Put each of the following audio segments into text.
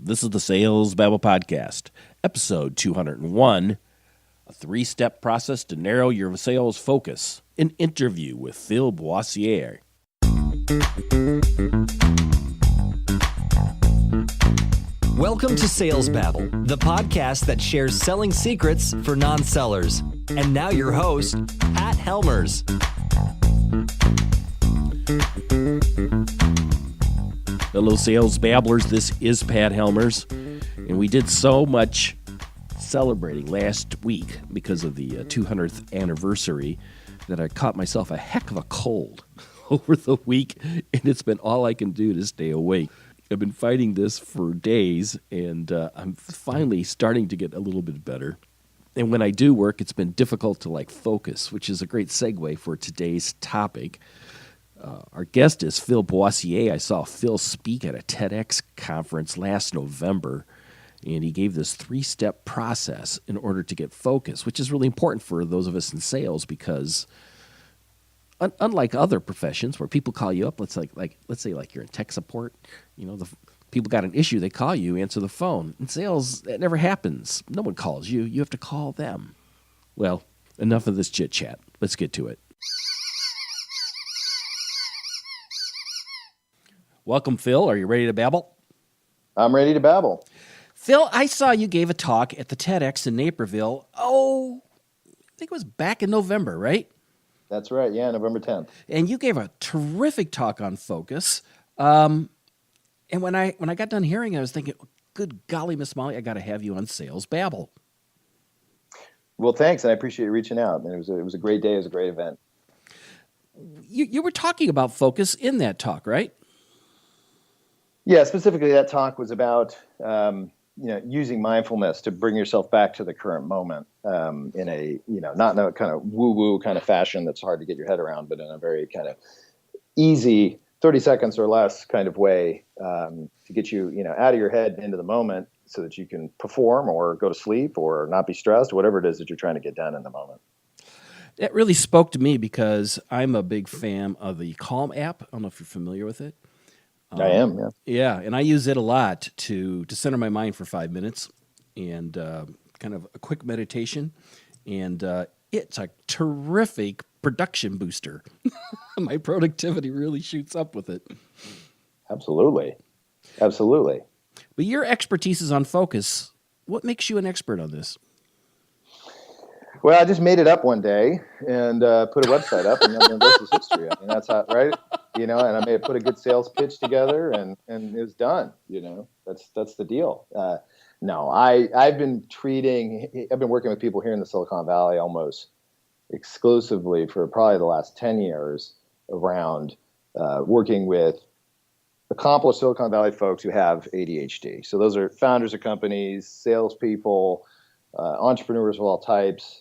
This is the Sales Babble Podcast, episode 201, a three-step process to narrow your sales focus, an interview with Phil Boissiere. Welcome to Sales Babble, the podcast that shares selling secrets for non-sellers. And now your host, Pat Helmers. Hello, Sales Babblers. This is Pat Helmers, and we did so much celebrating last week because of the 200th anniversary that I caught myself a heck of a cold over the week, and it's been all I can do to stay awake. I've been fighting this for days, and I'm finally starting to get a little bit better. And when I do work, it's been difficult to focus, which is a great segue for today's topic. Our guest is Phil Boissiere. I saw Phil speak at a TEDx conference last November, and he gave this three-step process in order to get focus, which is really important for those of us in sales because unlike other professions where people call you up, let's say you're in tech support, the people got an issue, they call you, answer the phone. In sales, that never happens. No one calls you. You have to call them. Well, enough of this chit-chat. Let's get to it. Welcome, Phil. Are you ready to babble? I'm ready to babble. Phil, I saw you gave a talk at the TEDx in Naperville. I think it was back in November, right? That's right. Yeah, November 10th. And you gave a terrific talk on focus. And when I got done hearing it, I was thinking, good golly, Miss Molly, I got to have you on Sales Babble. Well, thanks, and I appreciate you reaching out. And it was a great day. It was a great event. You were talking about focus in that talk, right? Yeah, specifically that talk was about using mindfulness to bring yourself back to the current moment in a not in a kind of woo-woo kind of fashion that's hard to get your head around, but in a very kind of easy 30 seconds or less kind of way to get you out of your head and into the moment so that you can perform or go to sleep or not be stressed, whatever it is that you're trying to get done in the moment. That really spoke to me because I'm a big fan of the Calm app. I don't know if you're familiar with it. I am, yeah. Yeah, and I use it a lot to center my mind for 5 minutes and kind of a quick meditation. And it's a terrific production booster. My productivity really shoots up with it. Absolutely. Absolutely. But your expertise is on focus. What makes you an expert on this? Well, I just made it up one day and put a website up, and then this is history. I mean, that's how, right? And I may have put a good sales pitch together, and it was done. That's the deal. No, I've been working with people here in the Silicon Valley almost exclusively for probably the last 10 years around working with accomplished Silicon Valley folks who have ADHD. So those are founders of companies, salespeople, entrepreneurs of all types.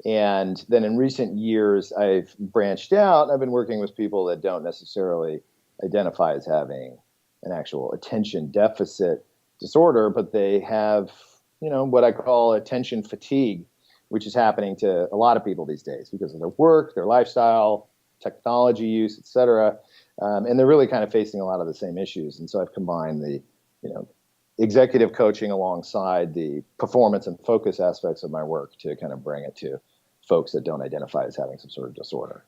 And then in recent years, I've branched out. I've been working with people that don't necessarily identify as having an actual attention deficit disorder, but they have, what I call attention fatigue, which is happening to a lot of people these days because of their work, their lifestyle, technology use, et cetera. And they're really kind of facing a lot of the same issues. And so I've combined the, executive coaching alongside the performance and focus aspects of my work to kind of bring it to folks that don't identify as having some sort of disorder.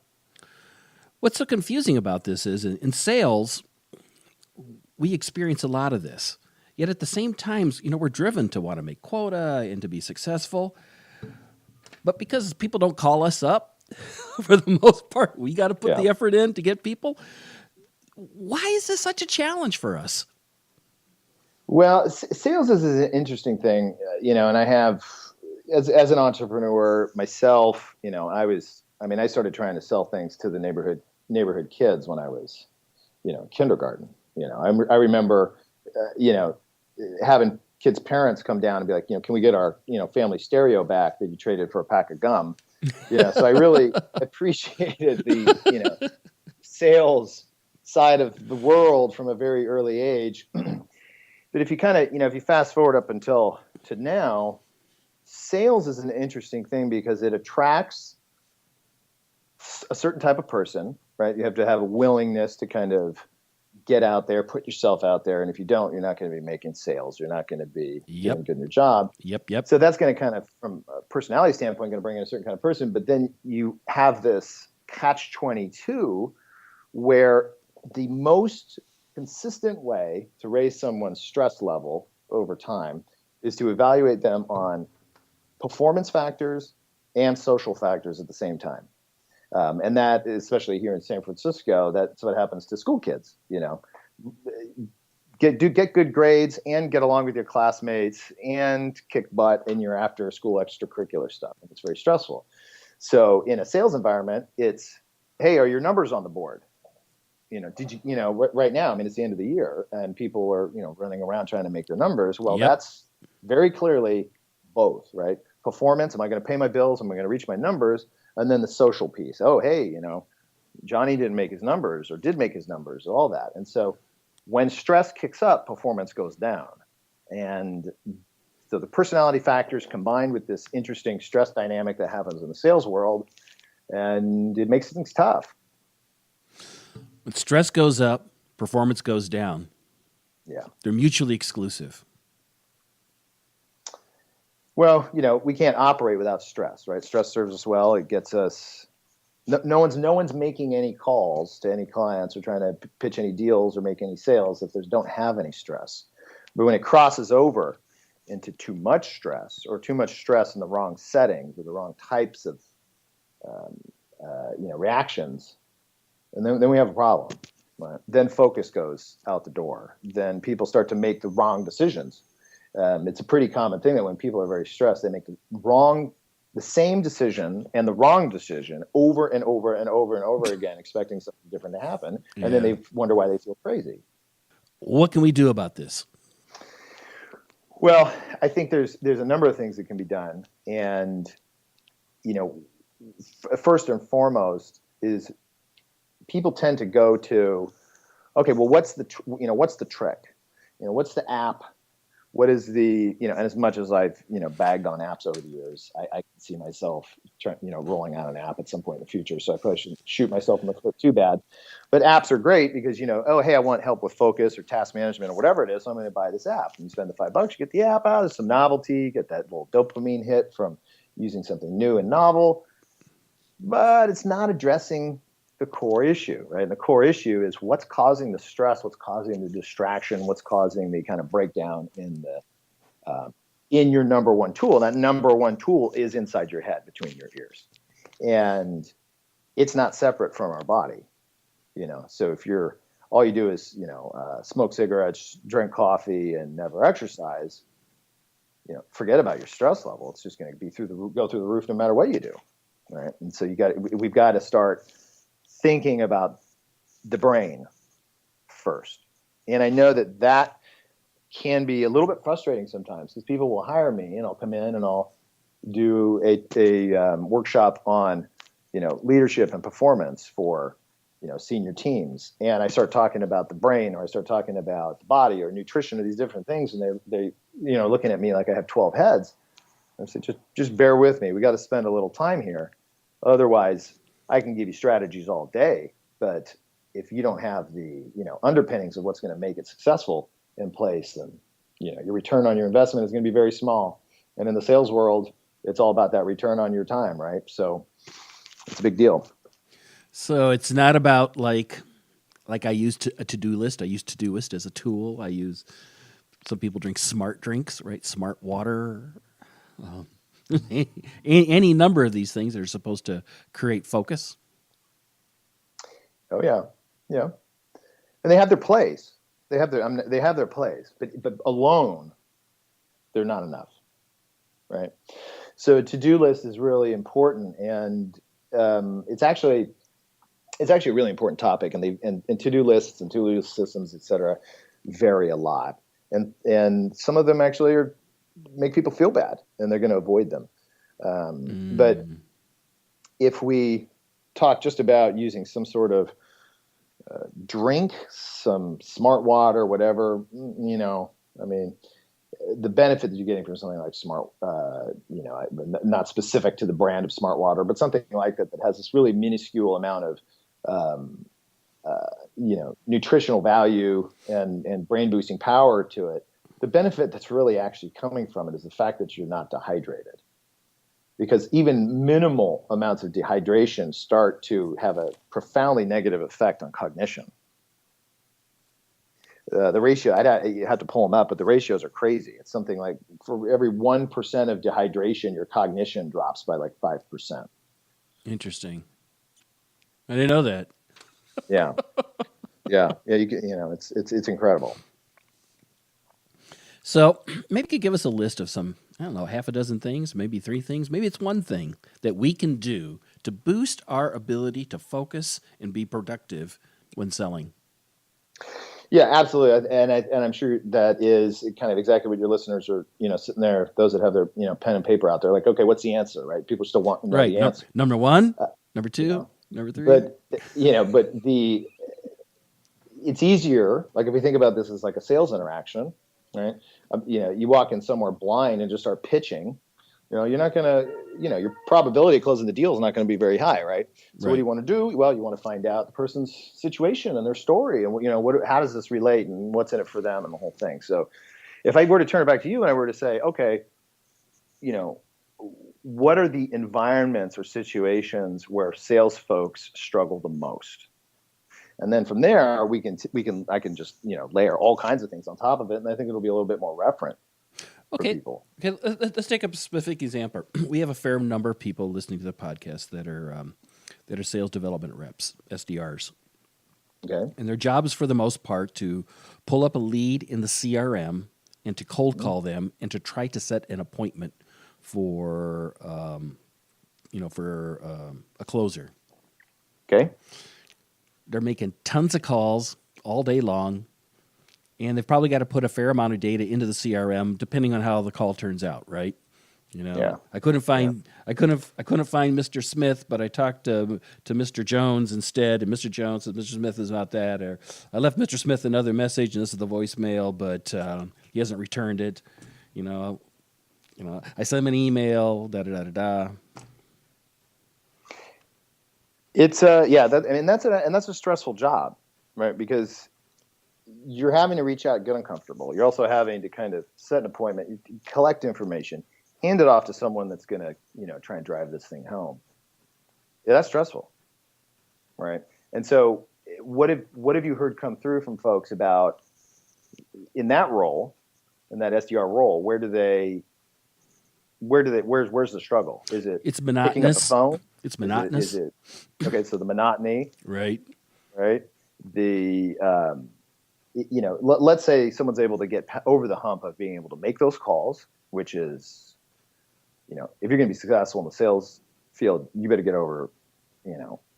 What's so confusing about this is in sales, we experience a lot of this. Yet at the same time, we're driven to want to make quota and to be successful. But because people don't call us up, for the most part, we got to put the effort in to get people. Why is this such a challenge for us? Well, sales is an interesting thing, and I have, as an entrepreneur myself, I started trying to sell things to the neighborhood kids when I was, kindergarten. I remember, having kids' parents come down and be like, can we get our, family stereo back that you traded for a pack of gum? So I really appreciated the, sales side of the world from a very early age. But if you kind of, if you fast forward up until to now, sales is an interesting thing because it attracts a certain type of person, right? You have to have a willingness to kind of get out there, put yourself out there. And if you don't, you're not going to be making sales. You're not going to be doing good in your job. Yep. So that's going to kind of, from a personality standpoint, going to bring in a certain kind of person. But then you have this catch-22 where the most consistent way to raise someone's stress level over time is to evaluate them on performance factors and social factors at the same time. And that, especially here in San Francisco, that's what happens to school kids. Get good grades and get along with your classmates and kick butt in your after school extracurricular stuff. And it's very stressful. So in a sales environment, it's, hey, are your numbers on the board? Right now, I mean, it's the end of the year and people are, running around trying to make their numbers. Well, that's very clearly both, right? Performance, am I going to pay my bills? Am I going to reach my numbers? And then the social piece. Oh, hey, Johnny didn't make his numbers or did make his numbers, all that. And so when stress kicks up, performance goes down. And so the personality factors combined with this interesting stress dynamic that happens in the sales world, and it makes things tough. When stress goes up, performance goes down. Yeah. They're mutually exclusive. Well, we can't operate without stress, right? Stress serves us well. It gets us. No one's making any calls to any clients or trying to pitch any deals or make any sales if they don't have any stress. But when it crosses over into too much stress or too much stress in the wrong settings or the wrong types of reactions, and then we have a problem. Right? Then focus goes out the door. Then people start to make the wrong decisions. It's a pretty common thing that when people are very stressed, they make the same decision and the wrong decision over and over and over and over again, expecting something different to happen. And then they wonder why they feel crazy. What can we do about this? Well, I think there's a number of things that can be done. And, first and foremost is people tend to go to, okay, well, what's the trick? What's the app? What is the, and as much as I've, bagged on apps over the years, I can see myself rolling out an app at some point in the future. So I probably shouldn't shoot myself in the foot too bad. But apps are great because, oh, hey, I want help with focus or task management or whatever it is. So I'm going to buy this app. And you spend the $5, you get the app out. There's some novelty, you get that little dopamine hit from using something new and novel. But it's not addressing the core issue, right? And the core issue is what's causing the stress, what's causing the distraction, what's causing the kind of breakdown in your number one tool. And that number one tool is inside your head, between your ears, and it's not separate from our body. So if all you do is smoke cigarettes, drink coffee, and never exercise, forget about your stress level. It's just going to be go through the roof no matter what you do, right? And so we've got to start thinking about the brain first. And I know that can be a little bit frustrating sometimes because people will hire me and I'll come in and I'll do a workshop on, leadership and performance for, senior teams. And I start talking about the brain or I start talking about the body or nutrition or these different things. And they looking at me like I have 12 heads. I say, just bear with me. We got to spend a little time here. Otherwise, I can give you strategies all day, but if you don't have the underpinnings of what's going to make it successful in place, then your return on your investment is going to be very small. And in the sales world, it's all about that return on your time, right? So it's a big deal. So it's not about like I use a to-do list. I use to-do list as a tool. Some people drink smart drinks, right? Smart water. Any number of these things that are supposed to create focus. Oh yeah, and they have their place. They have their place, but alone, they're not enough, right? So a to-do list is really important, and it's actually a really important topic. And to-do lists and to-do systems, et cetera, vary a lot, and some of them actually make people feel bad and they're going to avoid them. But if we talk just about using some sort of drink, some smart water, whatever, the benefit that you're getting from something like smart, not specific to the brand of smart water, but something like that has this really minuscule amount of nutritional value and brain boosting power to it, the benefit that's really actually coming from it is the fact that you're not dehydrated. Because even minimal amounts of dehydration start to have a profoundly negative effect on cognition. The ratio, you have to pull them up, but the ratios are crazy. It's something like for every 1% of dehydration, your cognition drops by like 5%. Interesting. I didn't know that. Yeah. It's incredible. So maybe you could give us a list of some, I don't know, half a dozen things, maybe 3 things, maybe it's one thing that we can do to boost our ability to focus and be productive when selling. Yeah, absolutely. And I'm sure that is kind of exactly what your listeners are, sitting there, those that have their, pen and paper out there, like, okay, what's the answer, right? People still want to know the answer. Number 1, number 2, number 3. But, it's easier, like if we think about this as like a sales interaction, right? You walk in somewhere blind and just start pitching, you're not going to, your probability of closing the deal is not going to be very high, right? So What do you want to do? Well, you want to find out the person's situation and their story and, how does this relate and what's in it for them and the whole thing. So if I were to turn it back to you and I were to say, okay, what are the environments or situations where sales folks struggle the most? And then from there, I can just, layer all kinds of things on top of it. And I think it'll be a little bit more referent. Okay, let's take a specific example. We have a fair number of people listening to the podcast that are sales development reps, SDRs. Okay. And their job is for the most part to pull up a lead in the CRM and to cold call them and to try to set an appointment for a closer. Okay. They're making tons of calls all day long. And they've probably got to put a fair amount of data into the CRM, depending on how the call turns out, right? I couldn't find Mr. Smith, but I talked to Mr. Jones instead, and Mr. Jones said Mr. Smith is not that. Or I left Mr. Smith another message, and this is the voicemail, but he hasn't returned it. I sent him an email. Da da da da. It's that's a stressful job, right? Because you're having to reach out, get uncomfortable. You're also having to kind of set an appointment, collect information, hand it off to someone that's going to, try and drive this thing home. Yeah, that's stressful, right? And so, what have you heard come through from folks about in that role, in that SDR role? Where's the struggle? It's monotonous. Picking up the phone? It's monotonous. Okay? So the monotony, right? The let's say someone's able to get over the hump of being able to make those calls, which is, if you're going to be successful in the sales field, you better get over,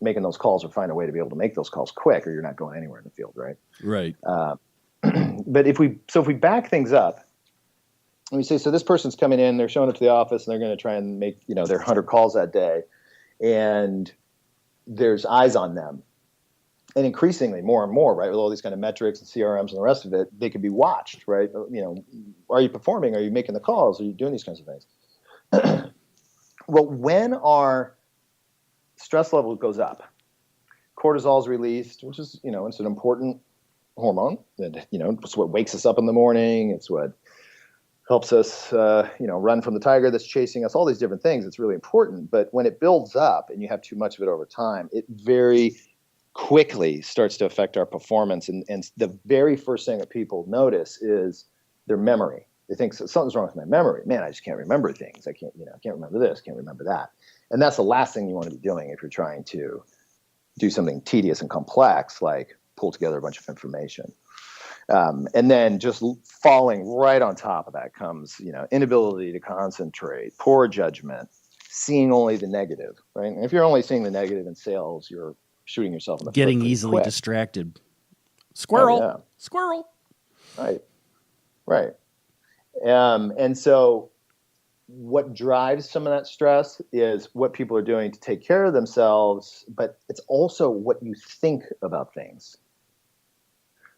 making those calls or find a way to be able to make those calls quick, or you're not going anywhere in the field, right? Right. But if we back things up, and we say, so this person's coming in, they're showing up to the office, and they're going to try and make, their 100 calls that day, and there's eyes on them. And increasingly, more and more, right, with all these kind of metrics and CRMs and the rest of it, they could be watched, right? Are you performing? Are you making the calls? Are you doing these kinds of things? Well, when our stress level goes up, cortisol is released, which is, it's an important hormone. That, it's what wakes us up in the morning. It's what helps us, run from the tiger that's chasing us. All these different things. It's really important. But when it builds up and you have too much of it over time, it very quickly starts to affect our performance. And the very first thing that people notice is their memory. They think something's wrong with my memory. Man, I just can't remember things. I can't remember this, can't remember that. And that's the last thing you want to be doing if you're trying to do something tedious and complex, like pull together a bunch of information. And then just falling right on top of that comes, inability to concentrate, poor judgment, seeing only the negative, right? And if you're only seeing the negative in sales, you're shooting yourself in the foot. Getting easily distracted. Squirrel. Oh, yeah. Squirrel. Right. And so what drives some of that stress is what people are doing to take care of themselves, but it's also what you think about things,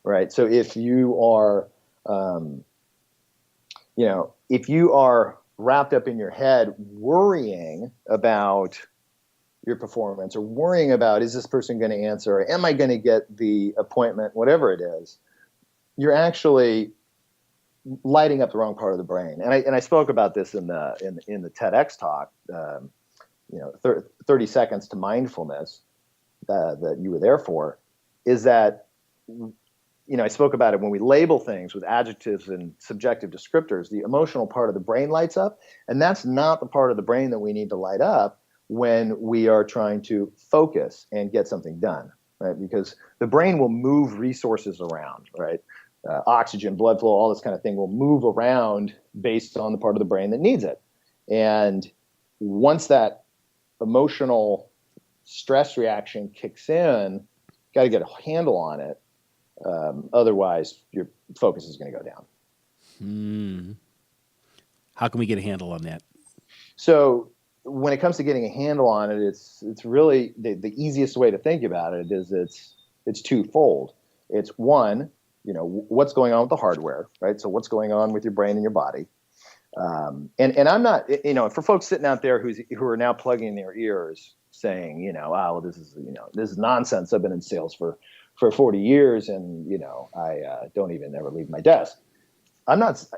right? So if you are, if you are wrapped up in your head worrying about your performance, or worrying about, is this person going to answer, or am I going to get the appointment, whatever it is, you're actually lighting up the wrong part of the brain. And I spoke about this in the TEDx talk, 30 seconds to mindfulness, that you were there for, is that, I spoke about it when we label things with adjectives and subjective descriptors, the emotional part of the brain lights up. And that's not the part of the brain that we need to light up when we are trying to focus and get something done, right? Because the brain will move resources around, right? Oxygen, blood flow, all this kind of thing will move around based on the part of the brain that needs it. And once that emotional stress reaction kicks in, got to get a handle on it. Otherwise, your focus is going to go down. How can we get a handle on that? So when it comes to getting a handle on it, it's really the easiest way to think about it is it's twofold. It's one, what's going on with the hardware, right? So what's going on with your brain and your body. And I'm not, for folks sitting out there who are now plugging in their ears saying, well, this is nonsense. I've been in sales for 40 years and, I don't even ever leave my desk.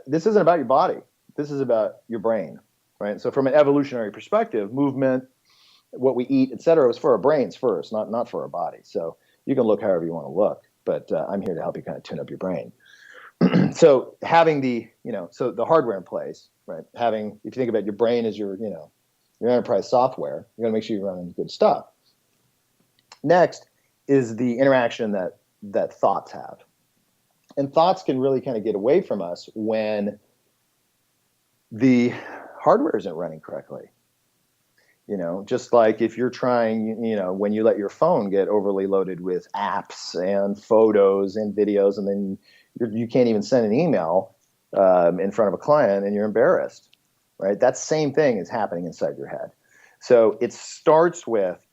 This isn't about your body. This is about your brain, right? So from an evolutionary perspective, movement, what we eat, et cetera, was for our brains first, not for our body. So you can look however you want to look, but I'm here to help you kind of tune up your brain. So having the hardware in place, right? If you think about your brain as your enterprise software, you're going to make sure you're running good stuff. Next is the interaction that thoughts have. And thoughts can really kind of get away from us when the hardware isn't running correctly. Just like if you're trying, when you let your phone get overly loaded with apps and photos and videos, and then you can't even send an email in front of a client and you're embarrassed, right? That same thing is happening inside your head. So it starts with,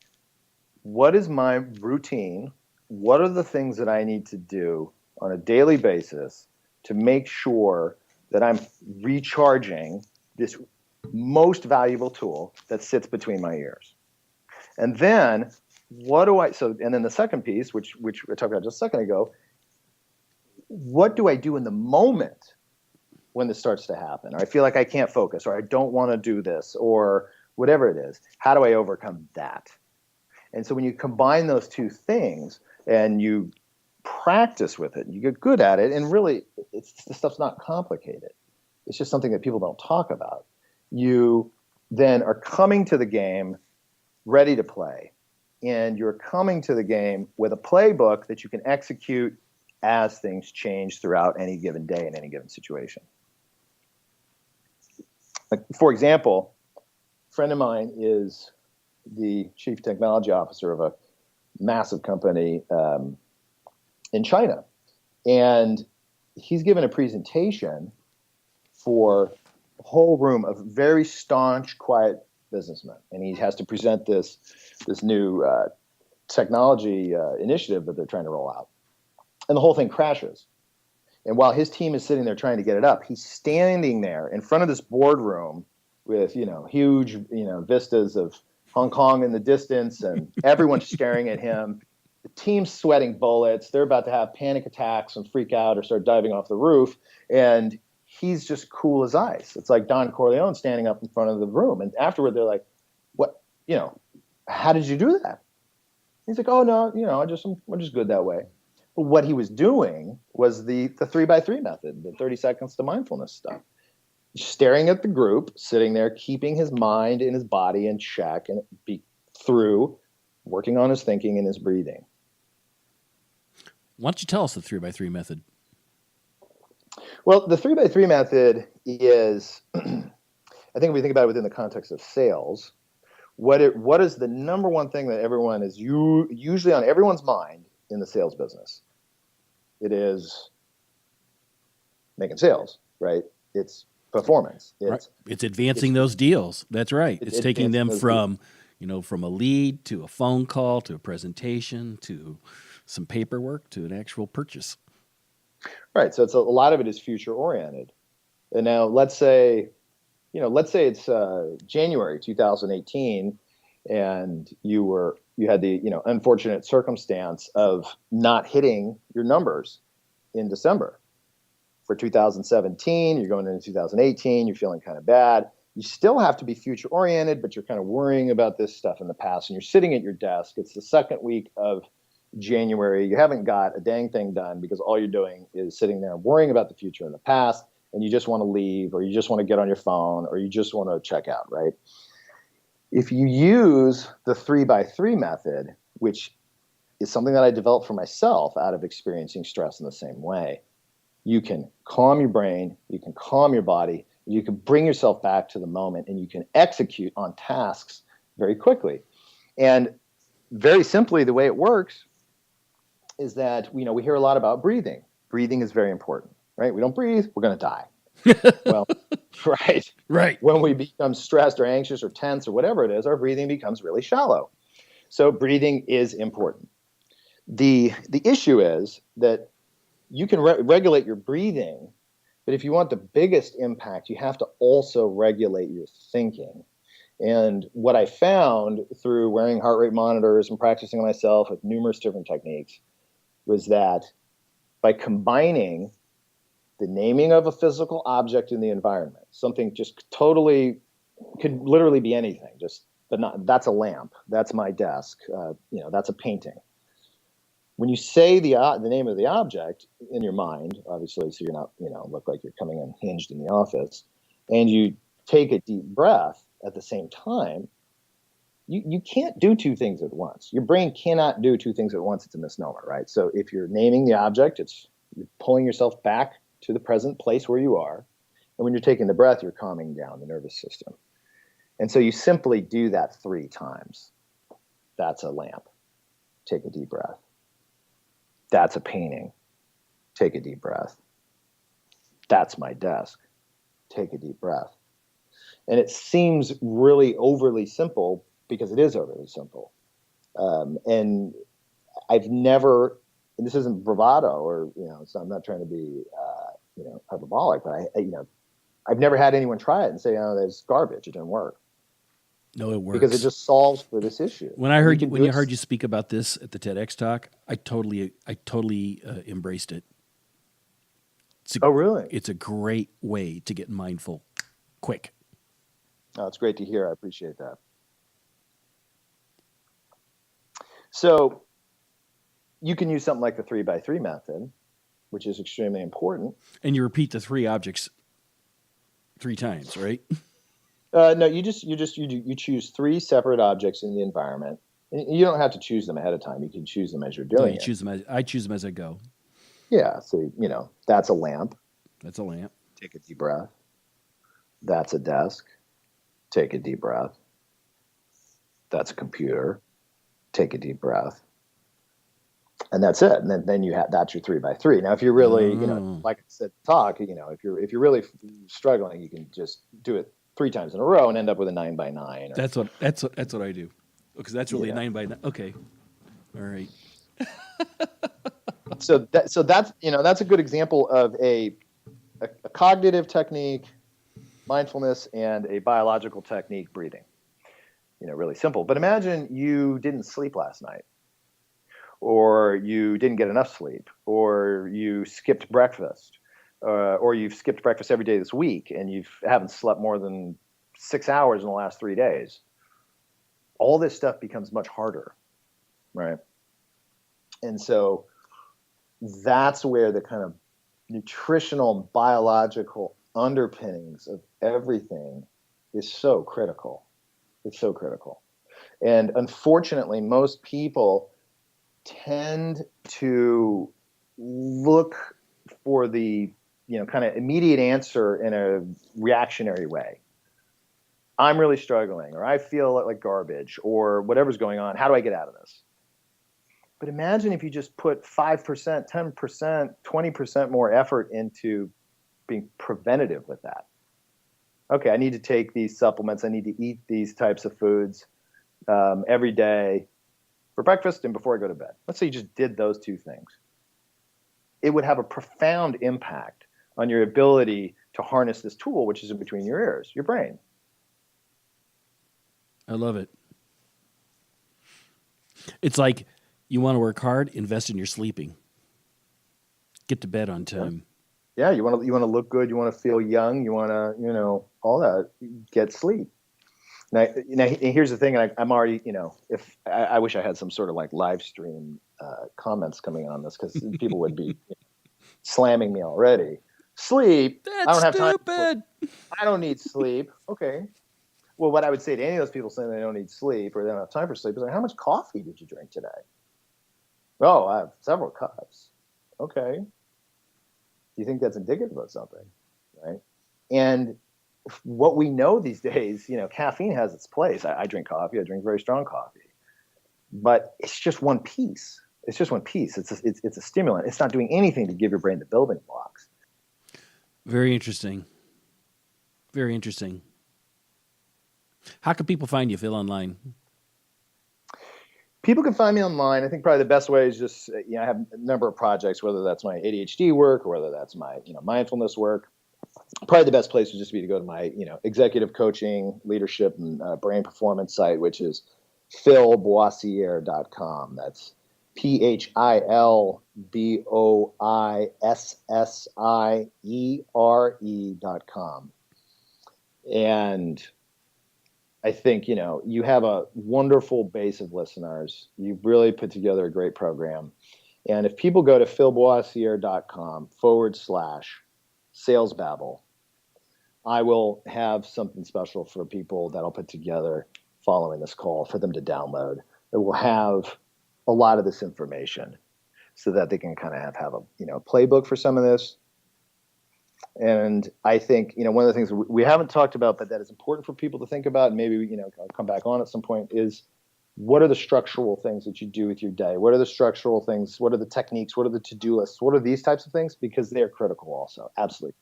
what is my routine? What are the things that I need to do on a daily basis to make sure that I'm recharging this most valuable tool that sits between my ears? And then and then the second piece, which I talked about just a second ago, what do I do in the moment when this starts to happen? Or I feel like I can't focus, or I don't want to do this, or whatever it is. How do I overcome that? And so when you combine those two things and you practice with it, you get good at it, and really this stuff's not complicated. It's just something that people don't talk about. You then are coming to the game ready to play. And you're coming to the game with a playbook that you can execute as things change throughout any given day in any given situation. Like, for example, a friend of mine is the chief technology officer of a massive company in China. And he's given a presentation for a whole room of very staunch, quiet businessmen. And he has to present this new technology initiative that they're trying to roll out. And the whole thing crashes. And while his team is sitting there trying to get it up, he's standing there in front of this boardroom with, huge, vistas of Hong Kong in the distance, and everyone's staring at him. The team's sweating bullets. They're about to have panic attacks and freak out or start diving off the roof. And he's just cool as ice. It's like Don Corleone standing up in front of the room. And afterward, they're like, what, how did you do that? He's like, oh, no, I'm just good that way. But what he was doing was the 3x3 method, the 30 seconds to mindfulness stuff. Staring at the group, sitting there, keeping his mind and his body in check, and through working on his thinking and his breathing. Why don't you tell us the 3x3 method? Well, the 3x3 method is, I think if we think about it within the context of sales, what is the number one thing that everyone is usually on everyone's mind in the sales business? It is making sales, right? It's performance. It's advancing those deals. That's right. It's taking them from, from a lead to a phone call to a presentation to some paperwork to an actual purchase. Right. So a lot of it is future oriented. And now let's say it's January 2018, and you had the unfortunate circumstance of not hitting your numbers in December for 2017. You're going into 2018. You're feeling kind of bad. You still have to be future oriented, but you're kind of worrying about this stuff in the past, and you're sitting at your desk. It's the second week of January. You haven't got a dang thing done because all you're doing is sitting there worrying about the future and the past, and you just want to leave, or you just want to get on your phone, or you just want to check out, right? If you use the 3x3 method, which is something that I developed for myself out of experiencing stress in the same way, you can calm your brain, you can calm your body, you can bring yourself back to the moment, and you can execute on tasks very quickly. And very simply, the way it works is that we hear a lot about breathing. Breathing is very important, right? We don't breathe, we're going to die. Well, right. Right. When we become stressed or anxious or tense or whatever it is, our breathing becomes really shallow. So breathing is important. The issue is that you can regulate your breathing, but if you want the biggest impact, you have to also regulate your thinking. And what I found through wearing heart rate monitors and practicing on myself with numerous different techniques was that by combining the naming of a physical object in the environment, something just totally could literally be anything, but not, that's a lamp, that's my desk, that's a painting. When you say the name of the object in your mind, obviously, so you're not, look like you're coming unhinged in the office, and you take a deep breath at the same time, you can't do two things at once. Your brain cannot do two things at once. It's a misnomer, right? So if you're naming the object, you're pulling yourself back to the present place where you are. And when you're taking the breath, you're calming down the nervous system. And so you simply do that 3 times. That's a lamp. Take a deep breath. That's a painting. Take a deep breath. That's my desk. Take a deep breath. And it seems really overly simple because it is overly simple. And I've never, and this isn't bravado or, so I'm not trying to be, hyperbolic, but I've never had anyone try it and say, oh, that's garbage. It didn't work. No, it works. Because it just solves for this issue. When I heard you heard you speak about this at the TEDx talk, I totally embraced it. Oh, really? It's a great way to get mindful quick. Oh, it's great to hear. I appreciate that. So you can use something like the 3x3 method, which is extremely important. And you repeat the 3 objects 3 times, right? No, you choose 3 separate objects in the environment. And you don't have to choose them ahead of time. You can choose them as you're doing it. I choose them as I go. Yeah. So, that's a lamp. That's a lamp. Take a deep breath. That's a desk. Take a deep breath. That's a computer. Take a deep breath. And that's it. And then that's your 3x3. Now, if you're really, like I said, if you're really struggling, you can just do it 3 times in a row and end up with a 9x9. That's what I do, because that's really a 9x9. Okay, all right. So that's a good example of a cognitive technique, mindfulness, and a biological technique, breathing. Really simple. But imagine you didn't sleep last night, or you didn't get enough sleep, or you skipped breakfast. Or you've skipped breakfast every day this week and you haven't slept more than 6 hours in the last 3 days. All this stuff becomes much harder, right? And so that's where the kind of nutritional, biological underpinnings of everything is so critical. It's so critical. And unfortunately, most people tend to look for the kind of immediate answer in a reactionary way. I'm really struggling, or I feel like garbage, or whatever's going on. How do I get out of this? But imagine if you just put 5%, 10%, 20% more effort into being preventative with that. Okay, I need to take these supplements. I need to eat these types of foods every day for breakfast and before I go to bed. Let's say you just did those 2 things. It would have a profound impact on your ability to harness this tool, which is in between your ears, your brain. I love it. It's like you want to work hard, invest in your sleeping. Get to bed on time. Yeah, you want to look good, you want to feel young, you want to, all that. Get sleep. Now, here's the thing. I'm already, if I wish I had some sort of like live stream comments coming on this, because people would be slamming me already. Sleep. That's I don't have stupid. time. I don't need sleep. Okay. Well, what I would say to any of those people saying they don't need sleep or they don't have time for sleep is like, how much coffee did you drink today? Oh, I have several cups. Okay. Do you think that's indicative of something? Right. And what we know these days, caffeine has its place. I drink coffee. I drink very strong coffee, but it's just one piece. It's just one piece. It's a stimulant. It's not doing anything to give your brain the building blocks. Very interesting. Very interesting. How can people find you, Phil, online? People can find me online. I think probably the best way is just, I have a number of projects, whether that's my ADHD work or whether that's my, mindfulness work. Probably the best place would just be to go to my, executive coaching, leadership, and brain performance site, which is philboissiere.com. That's PHILBOISSIERE.com. And I think, you have a wonderful base of listeners. You've really put together a great program. And if people go to philboissiere.com/Sales Babble, I will have something special for people that I'll put together following this call for them to download. It will have a lot of this information so that they can kind of have a playbook for some of this. And I think, one of the things we haven't talked about, but that is important for people to think about, and maybe, I'll come back on at some point, is what are the structural things that you do with your day? What are the structural things? What are the techniques? What are the to-do lists? What are these types of things? Because they are critical also. Absolutely.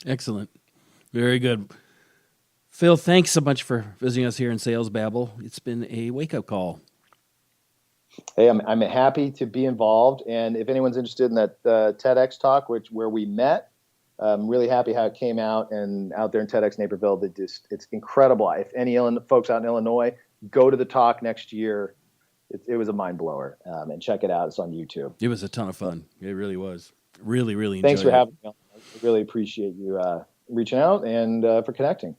Excellent. Very good. Phil, thanks so much for visiting us here in Sales Babble. It's been a wake-up call. Hey, I'm happy to be involved. And if anyone's interested in that TEDx talk, where we met, I'm really happy how it came out, and out there in TEDx Naperville, it's incredible. If any folks out in Illinois, go to the talk next year. It was a mind blower, and check it out. It's on YouTube. It was a ton of fun. It really was. Really, really enjoyed it. Thanks for having me. I really appreciate you reaching out and for connecting.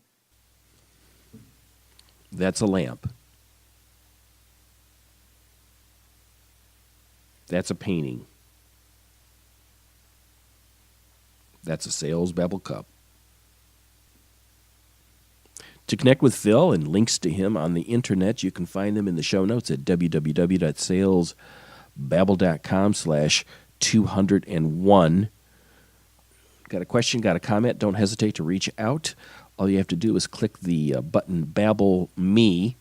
That's a lamp. That's a painting. That's a Sales Babble cup. To connect with Phil and links to him on the internet, you can find them in the show notes at www.salesbabble.com/201. Got a question, got a comment, don't hesitate to reach out. All you have to do is click the button Babble Me.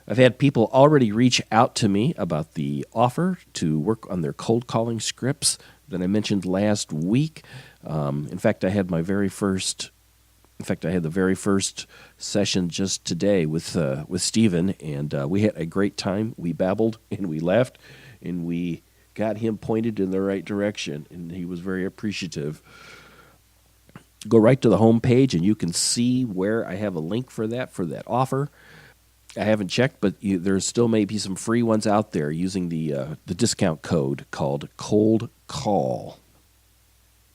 I've had people already reach out to me about the offer to work on their cold calling scripts that I mentioned last week. In fact, I had the very first session just today with Stephen, and we had a great time. We babbled and we laughed, and we got him pointed in the right direction, and he was very appreciative. Go right to the home page, and you can see where I have a link for that offer. I haven't checked, but there still may be some free ones out there using the discount code called Cold Call.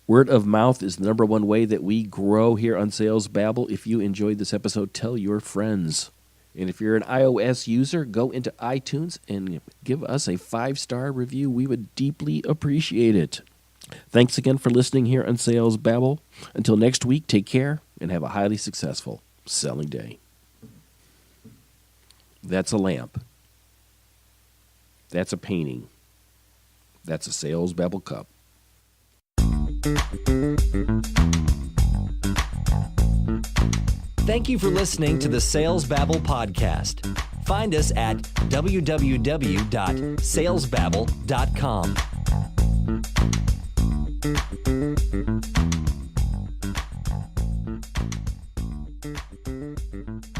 Word of mouth is the number one way that we grow here on Sales Babble. If you enjoyed this episode, tell your friends. And if you're an iOS user, go into iTunes and give us a 5-star review. We would deeply appreciate it. Thanks again for listening here on Sales Babble. Until next week, take care and have a highly successful selling day. That's a lamp. That's a painting. That's a Sales Babble cup. Thank you for listening to the Sales Babble podcast. Find us at www.salesbabble.com.